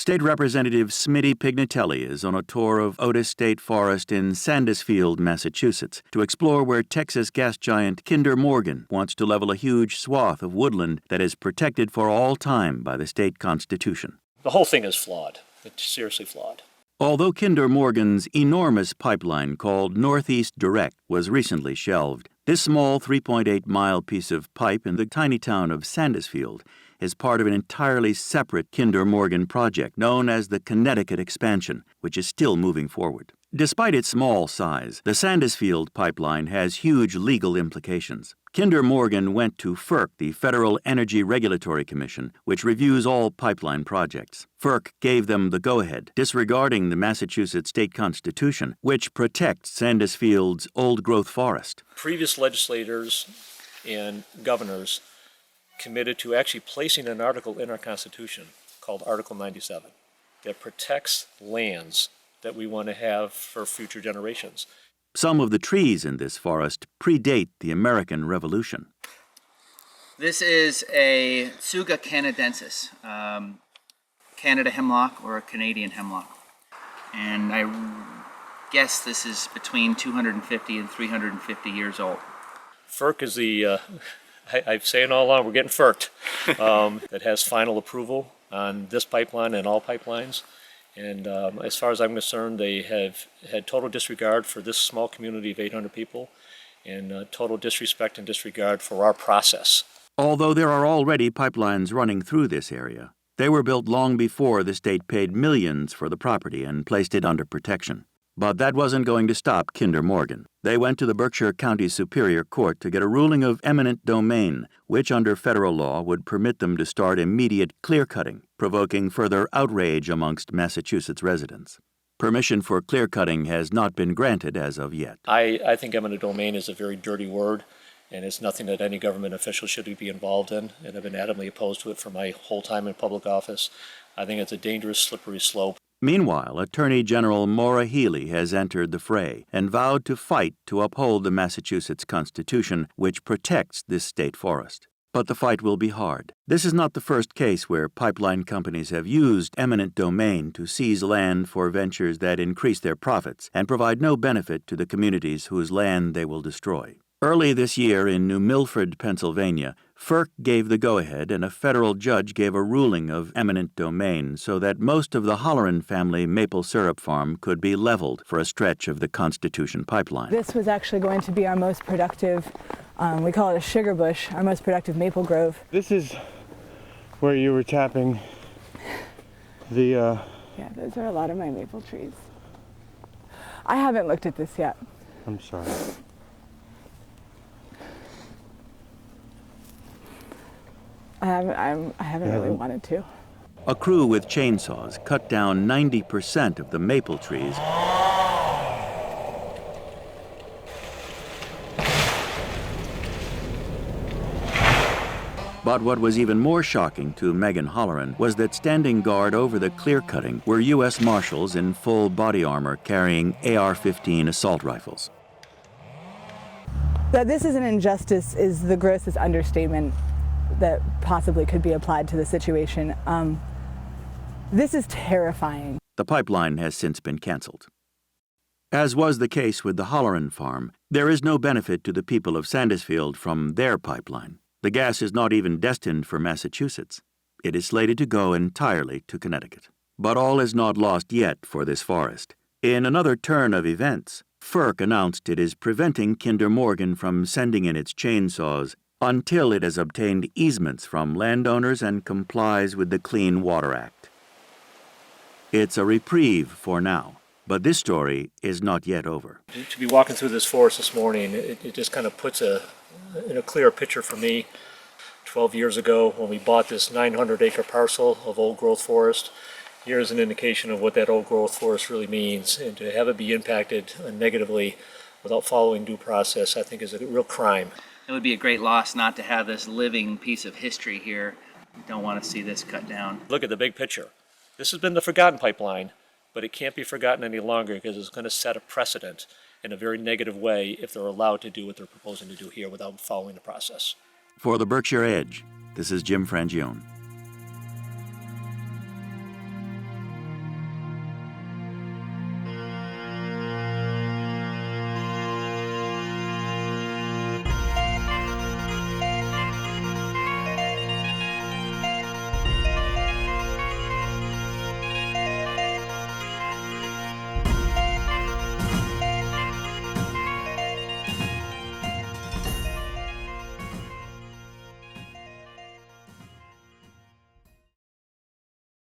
State Representative Smitty Pignatelli is on a tour of Otis State Forest in Sandisfield, Massachusetts, to explore where Texas gas giant Kinder Morgan wants to level a huge swath of woodland that is protected for all time by the state constitution. The whole thing is flawed. It's seriously flawed. Although Kinder Morgan's enormous pipeline called Northeast Direct was recently shelved, this small 3.8-mile piece of pipe in the tiny town of Sandisfield is part of an entirely separate Kinder Morgan project known as the Connecticut Expansion, which is still moving forward. Despite its small size, the Sandisfield Pipeline has huge legal implications. Kinder Morgan went to FERC, the Federal Energy Regulatory Commission, which reviews all pipeline projects. FERC gave them the go-ahead, disregarding the Massachusetts state constitution, which protects Sandisfield's old-growth forest. Previous legislators and governors committed to actually placing an article in our Constitution called Article 97 that protects lands that we want to have for future generations. Some of the trees in this forest predate the American Revolution. This is a Tsuga canadensis, Canada hemlock or a Canadian hemlock. And I guess this is between 250 and 350 years old. FERC is the, I've saying all along, we're getting FERC'd, that has final approval on this pipeline and all pipelines. And as far as I'm concerned, they have had total disregard for this small community of 800 people and total disrespect and disregard for our process. Although there are already pipelines running through this area, they were built long before the state paid millions for the property and placed it under protection. But that wasn't going to stop Kinder Morgan. They went to the Berkshire County Superior Court to get a ruling of eminent domain, which under federal law would permit them to start immediate clear-cutting, provoking further outrage amongst Massachusetts residents. Permission for clear-cutting has not been granted as of yet. I think eminent domain is a very dirty word, and it's nothing that any government official should be involved in, and I've been adamantly opposed to it for my whole time in public office. I think it's a dangerous, slippery slope. Meanwhile, Attorney General Maura Healey has entered the fray and vowed to fight to uphold the Massachusetts Constitution, which protects this state forest. But the fight will be hard. This is not the first case where pipeline companies have used eminent domain to seize land for ventures that increase their profits and provide no benefit to the communities whose land they will destroy. Early this year in New Milford, Pennsylvania, FERC gave the go-ahead and a federal judge gave a ruling of eminent domain so that most of the Holleran family maple syrup farm could be leveled for a stretch of the Constitution pipeline. This was actually going to be our most productive, we call it a sugar bush, our most productive maple grove. This is where you were tapping the... Yeah, those are a lot of my maple trees. I haven't looked at this yet. I'm sorry. I haven't really wanted to. A crew with chainsaws cut down 90% of the maple trees. But what was even more shocking to Megan Holleran was that standing guard over the clear-cutting were U.S. Marshals in full body armor carrying AR-15 assault rifles. That this is an injustice is the grossest understatement that possibly could be applied to the situation. This is terrifying. The pipeline has since been canceled. As was the case with the Holleran farm, there is no benefit to the people of Sandisfield from their pipeline. The gas is not even destined for Massachusetts. It is slated to go entirely to Connecticut. But all is not lost yet for this forest. In another turn of events, FERC announced it is preventing Kinder Morgan from sending in its chainsaws until it has obtained easements from landowners and complies with the Clean Water Act. It's a reprieve for now, but this story is not yet over. To be walking through this forest this morning, it just kind of puts in a clear picture for me. 12 years ago, when we bought this 900-acre parcel of old-growth forest, here's an indication of what that old-growth forest really means, and to have it be impacted negatively without following due process, I think is a real crime. It would be a great loss not to have this living piece of history here. We don't want to see this cut down. Look at the big picture. This has been the forgotten pipeline, but it can't be forgotten any longer because it's going to set a precedent in a very negative way if they're allowed to do what they're proposing to do here without following the process. For the Berkshire Edge, this is Jim Frangione.